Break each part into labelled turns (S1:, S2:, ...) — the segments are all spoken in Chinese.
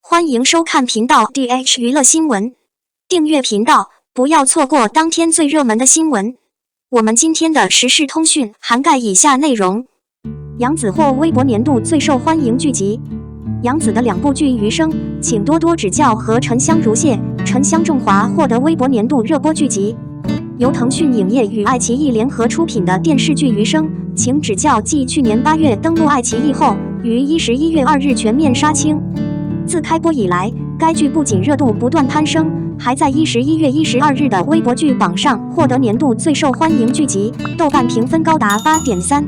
S1: 欢迎收看频道 DH 娱乐新闻，订阅频道，不要错过当天最热门的新闻。我们今天的时事通讯涵盖以下内容：杨紫获微博年度最受欢迎剧集，杨紫的2部剧《余生》请多多指教和《沉香如屑》《沉香重华》获得微博年度热播剧集。由腾讯影业与爱奇艺联合出品的电视剧《余生》请指教继去年8月登陆爱奇艺后，于11月2日全面杀青。自开播以来，该剧不仅热度不断攀升，还在11月12日的微博剧榜上获得年度最受欢迎剧集，豆瓣评分高达 8.3。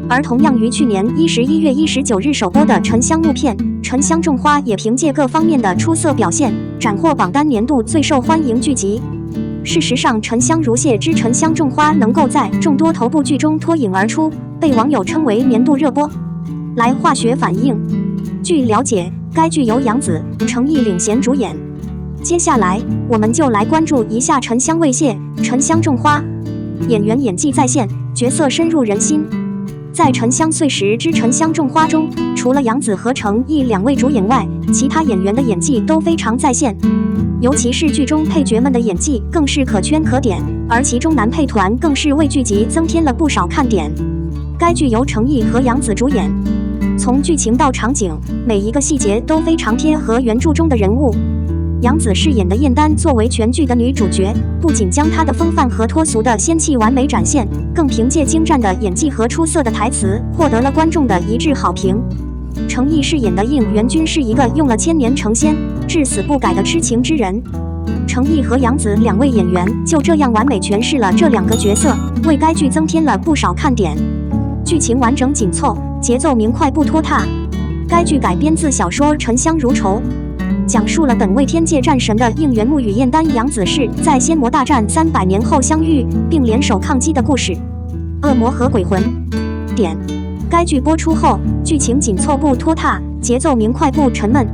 S1: 而同样于去年11月19日首播的沉香木片《沉香种花》也凭借各方面的出色表现，斩获榜单年度最受欢迎剧集。事实上，《沉香如屑之沉香种花》能够在众多头部剧中脱颖而出，被网友称为年度热播。来化学反应。据了解，该剧由杨紫、程毅领衔主演。接下来，我们就来关注一下沉香未屑、沉香种花。演员演技在线，角色深入人心。在《沉香碎石之沉香种花》中，除了杨紫和程毅2位主演外，其他演员的演技都非常在线。尤其是剧中配角们的演技更是可圈可点，而其中男配团更是为剧集增添了不少看点。该剧由程毅和杨紫主演，从剧情到场景，每一个细节都非常贴合原著中的人物。杨紫饰演的燕丹作为全剧的女主角，不仅将她的风范和脱俗的仙气完美展现，更凭借精湛的演技和出色的台词，获得了观众的一致好评。程毅饰演的应元君是一个用了1000年成仙、至死不改的痴情之人。程毅和杨紫2位演员就这样完美诠释了这2个角色，为该剧增添了不少看点。剧情完整紧凑，节奏明快不拖沓。该剧改编自小说《沉香如愁》，讲述了本为天界战神的应元木与燕丹、杨紫氏在仙魔大战300年后相遇，并联手抗击的故事。恶魔和鬼魂。点。该剧播出后，剧情紧凑不拖沓，节奏明快不沉闷。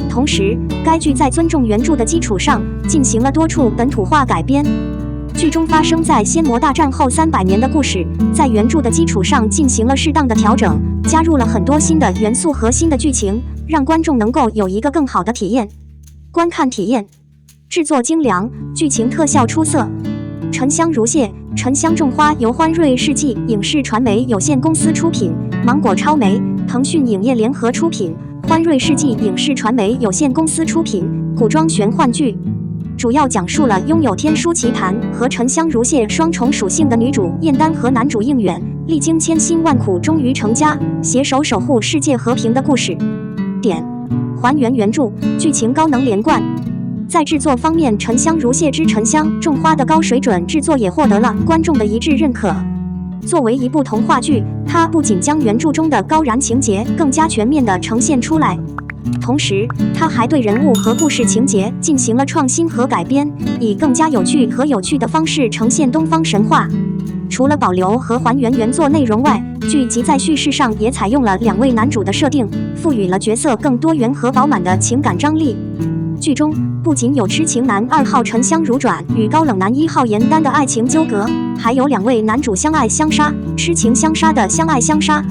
S1: 同时，该剧在尊重原著的基础上，进行了多处本土化改编。剧中发生在仙魔大战后300年的故事，在原著的基础上进行了适当的调整，加入了很多新的元素和新的剧情，让观众能够有一个更好的体验。观看体验。制作精良，剧情特效出色。沉香如屑、沉香种花由欢瑞世纪影视传媒有限公司出品，芒果超媒、腾讯影业联合出品，欢瑞世纪影视传媒有限公司出品，古装玄幻剧。主要讲述了拥有天书奇谭和沉香如屑双重属性的女主燕丹和男主应远，历经千辛万苦终于成家，携手守护世界和平的故事。点。还原原著，剧情高能连贯。在制作方面，《沉香如屑之沉香种花》的高水准制作也获得了观众的一致认可。作为一部童话剧，它不仅将原著中的高燃情节更加全面地呈现出来，同时它还对人物和故事情节进行了创新和改编，以更加有趣的方式呈现东方神话。除了保留和还原原作内容外，剧集在叙事上也采用了2位男主的设定，赋予了角色更多元和饱满的情感张力。剧中不仅有痴情男2号沉香如转与高冷男1号燕丹的爱情纠葛，还有2位男主相爱相杀、痴情相杀的相爱相杀，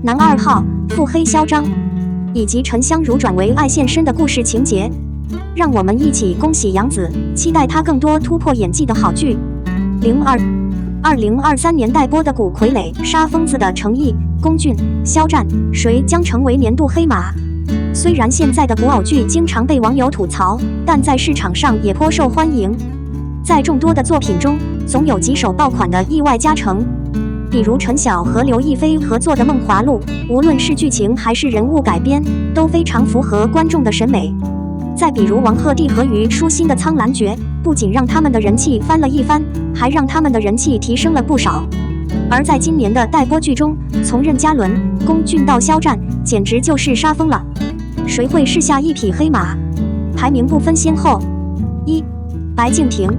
S1: 男2号腹黑嚣张，以及沉香如转为爱现身的故事情节。让我们一起恭喜杨紫，期待她更多突破演技的好剧。2023年待播的古傀儡杀疯子的程毅、龚俊、肖战，谁将成为年度黑马？虽然现在的古偶剧经常被网友吐槽，但在市场上也颇受欢迎。在众多的作品中，总有几首爆款的意外加成，比如陈晓和刘亦菲合作的《梦华录》，无论是剧情还是人物改编，都非常符合观众的审美。再比如王鹤棣和虞书欣的《苍兰诀》，不仅让他们的人气翻了一番，还让他们的人气提升了不少。而在今年的待播剧中，从任嘉伦、龚俊到肖战，简直就是杀疯了。谁会是下一匹黑马？排名不分先后。1. 白敬亭。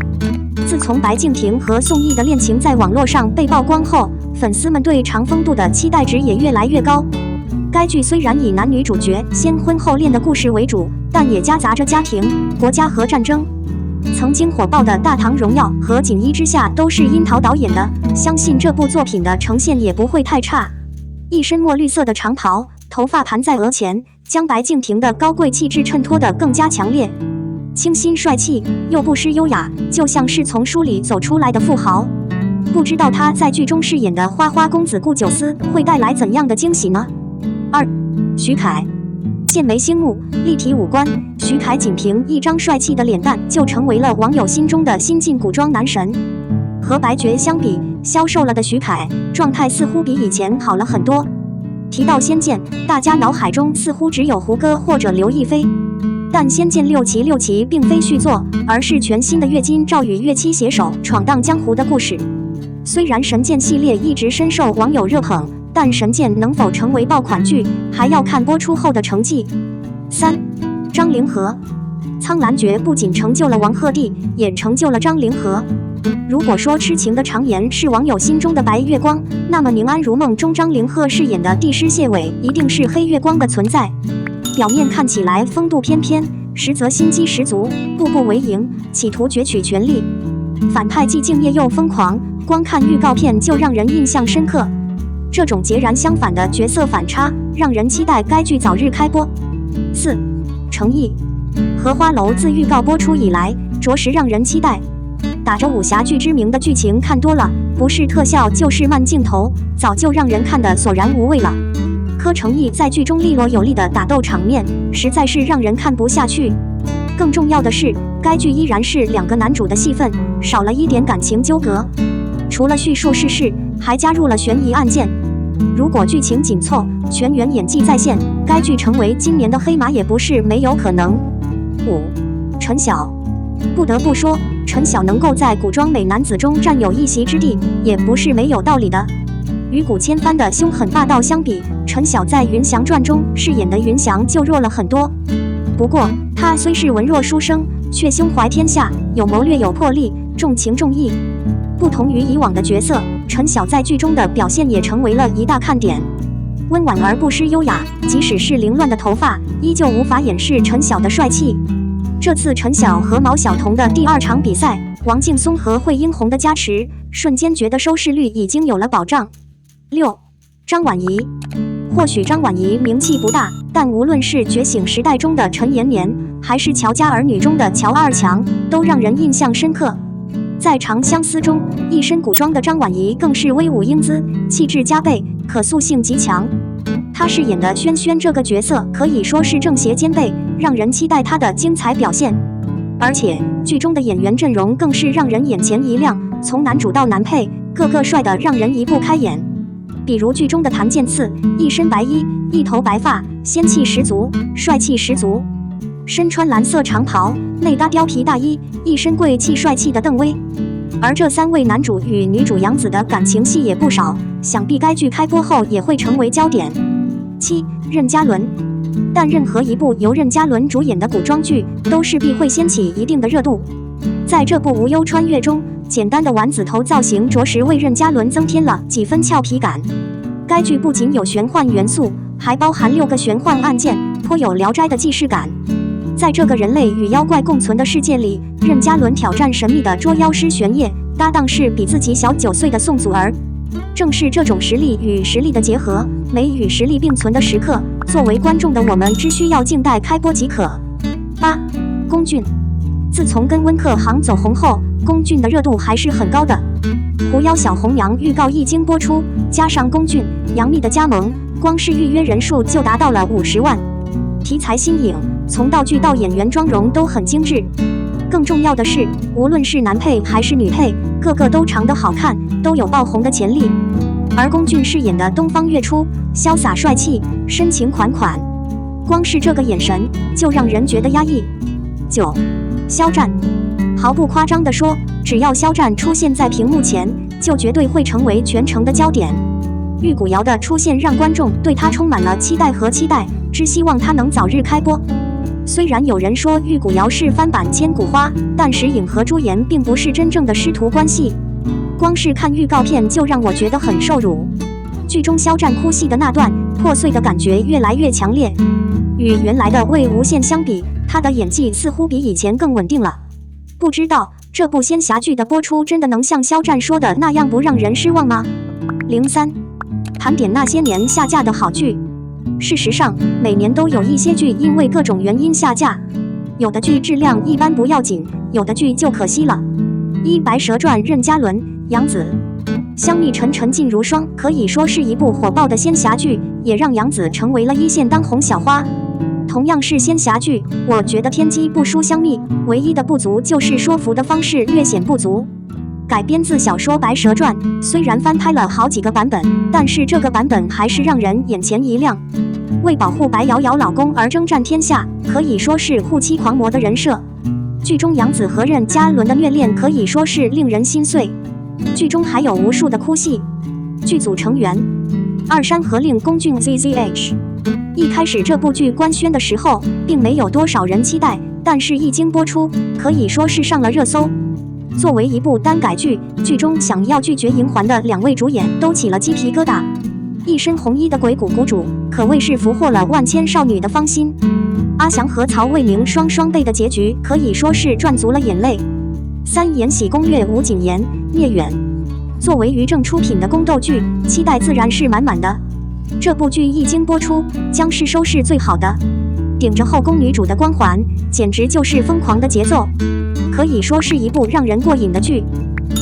S1: 自从白敬亭和宋轶的恋情在网络上被曝光后，粉丝们对长风度的期待值也越来越高。该剧虽然以男女主角先婚后恋的故事为主，但也夹杂着家庭、国家和战争。曾经火爆的《大唐荣耀》和《锦衣之下》都是樱桃导演的，相信这部作品的呈现也不会太差。一身墨绿色的长袍，头发盘在额前，将白敬亭的高贵气质衬托得更加强烈，清新帅气又不失优雅，就像是从书里走出来的富豪。不知道他在剧中饰演的花花公子顾九思会带来怎样的惊喜呢？2. 徐凯，剑眉星目，立体五官，徐凯仅凭一张帅气的脸蛋就成为了网友心中的新晋古装男神。和白绝相比，消瘦了的徐凯状态似乎比以前好了很多。提到《仙剑》，大家脑海中似乎只有胡歌或者刘亦菲，但《仙剑六奇》并非续作，而是全新的岳金赵与岳七携手闯荡江湖的故事。虽然《神剑》系列一直深受网友热捧，但《神剑》能否成为爆款剧，还要看播出后的成绩。3. 张凌和，苍兰诀不仅成就了王鹤棣，也成就了张凌和。如果说痴情的常言是网友心中的白月光，那么《宁安如梦》中张凌赫饰演的帝师谢伟一定是黑月光的存在。表面看起来风度翩翩，实则心机十足，步步为营，企图攫取权力。反派既敬业又疯狂，光看预告片就让人印象深刻。这种截然相反的角色反差，让人期待该剧早日开播。4. 程毅，荷花楼自预告播出以来，着实让人期待。打着武侠剧之名的剧情看多了，不是特效就是慢镜头，早就让人看得索然无味了。柯程毅在剧中利落有力的打斗场面，实在是让人看不下去。更重要的是，该剧依然是2个男主的戏份，少了一点感情纠葛。除了叙述世事，还加入了悬疑案件。如果剧情紧凑，全员演技在线，该剧成为今年的黑马也不是没有可能。5. 陈晓，不得不说，陈晓能够在古装美男子中占有一席之地，也不是没有道理的。与古千帆的凶狠霸道相比，陈晓在《云翔传》中饰演的云翔就弱了很多。不过，他虽是文弱书生，却胸怀天下，有谋略有魄力，重情重义。不同于以往的角色，陈晓在剧中的表现也成为了一大看点。温婉而不失优雅，即使是凌乱的头发，依旧无法掩饰陈晓的帅气。这次陈晓和毛晓彤的第2场比赛，王劲松和惠英红的加持，瞬间觉得收视率已经有了保障。6. 张晚怡，或许张晚怡名气不大，但无论是《觉醒时代》中的陈延年，还是《乔家儿女》中的乔二强，都让人印象深刻。在《长相思》中，一身古装的张晚怡更是威武英姿，气质加倍，可塑性极强。她饰演的萱萱这个角色可以说是正邪兼备，让人期待她的精彩表现。而且剧中的演员阵容更是让人眼前一亮，从男主到男配，个个帅得让人移不开眼。比如剧中的谭健次，一身白衣，一头白发，仙气十足，帅气十足。身穿蓝色长袍，内搭貂皮大衣，一身贵气帅气的邓威。而这3位男主与女主杨紫的感情戏也不少，想必该剧开播后也会成为焦点。7. 任嘉伦，但任何一部由任嘉伦主演的古装剧，都势必会掀起一定的热度。在这部《无忧穿越》中，简单的丸子头造型着实为任嘉伦增添了几分俏皮感。该剧不仅有玄幻元素，还包含6个玄幻案件，颇有《聊斋》的既视感。在这个人类与妖怪共存的世界里，任嘉伦挑战神秘的捉妖师玄烨，搭档是比自己小9岁的宋祖儿。正是这种实力与实力的结合，美与实力并存的时刻，作为观众的我们只需要静待开播即可。8. 龚俊，自从跟温客行走红后，龚俊的热度还是很高的。狐妖小红娘预告一经播出，加上龚俊、杨幂的加盟，光是预约人数就达到了50万。题材新颖，从道具到演员妆容都很精致。更重要的是，无论是男配还是女配，个个都长得好看，都有爆红的潜力。而龚俊饰演的东方月初，潇洒帅气，深情款款，光是这个眼神就让人觉得压抑。9. 肖战，毫不夸张地说，只要肖战出现在屏幕前，就绝对会成为全程的焦点。玉骨遥的出现让观众对他充满了期待和期待，只希望他能早日开播。虽然有人说玉骨遥是翻版千古花，但石颖和朱颜并不是真正的师徒关系。光是看预告片就让我觉得很受辱。剧中肖战哭戏的那段破碎的感觉越来越强烈，与原来的魏无羡相比，他的演技似乎比以前更稳定了。不知道这部仙侠剧的播出真的能像肖战说的那样不让人失望吗？03. 盘点那些年下架的好剧。事实上，每年都有一些剧因为各种原因下架，有的剧质量一般不要紧，有的剧就可惜了。《白蛇传》任嘉伦、杨紫。香蜜沉沉烬如霜，可以说是一部火爆的仙侠剧，也让杨紫成为了一线当红小花。同样是仙侠剧，我觉得天机不输香蜜，唯一的不足就是说服的方式略显不足。改编自小说《白蛇传》，虽然翻拍了好几个版本，但是这个版本还是让人眼前一亮。为保护白瑶瑶老公而征战天下，可以说是护妻狂魔的人设。剧中杨紫和任嘉伦的虐恋可以说是令人心碎。剧中还有无数的哭戏。剧组成员：二山和令、龚俊、ZZH。一开始这部剧官宣的时候，并没有多少人期待，但是一经播出，可以说是上了热搜。作为一部耽改剧，剧中想要拒绝银环的两位主演都起了鸡皮疙瘩。一身红衣的鬼谷谷主，可谓是俘获了万千少女的芳心。阿翔和曹卫明双双倍的结局，可以说是赚足了眼泪。《延禧攻略》吴谨言、聂远。作为于正出品的宫斗剧，期待自然是满满的。这部剧一经播出，将是收视最好的。顶着后宫女主的光环，简直就是疯狂的节奏，可以说是一部让人过瘾的剧。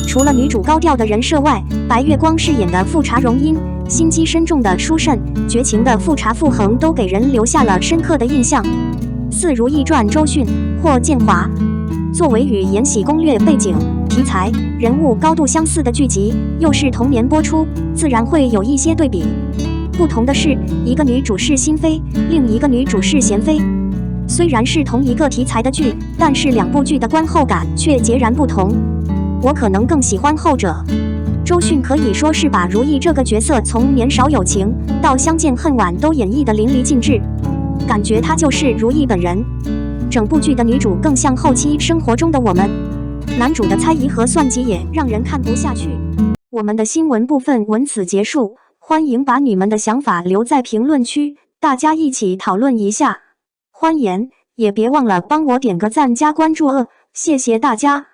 S1: 除了女主高调的人设外，白月光饰演的富察容音、心机深重的舒慎、绝情的富察傅恒都给人留下了深刻的印象。《如懿传》周迅、霍建华。作为与《延禧攻略》背景、题材、人物高度相似的剧集，又是同年播出，自然会有一些对比。不同的是，一个女主是新妃，另一个女主是贤妃。虽然是同一个题材的剧，但是两部剧的观后感却截然不同。我可能更喜欢后者。周迅可以说是把如懿这个角色从年少有情到相见恨晚都演绎得淋漓尽致，感觉她就是如懿本人。整部剧的女主更像后期生活中的我们，男主的猜疑和算计也让人看不下去。我们的新闻部分文此结束，欢迎把你们的想法留在评论区，大家一起讨论一下。欢迎，也别忘了帮我点个赞加关注谢谢大家。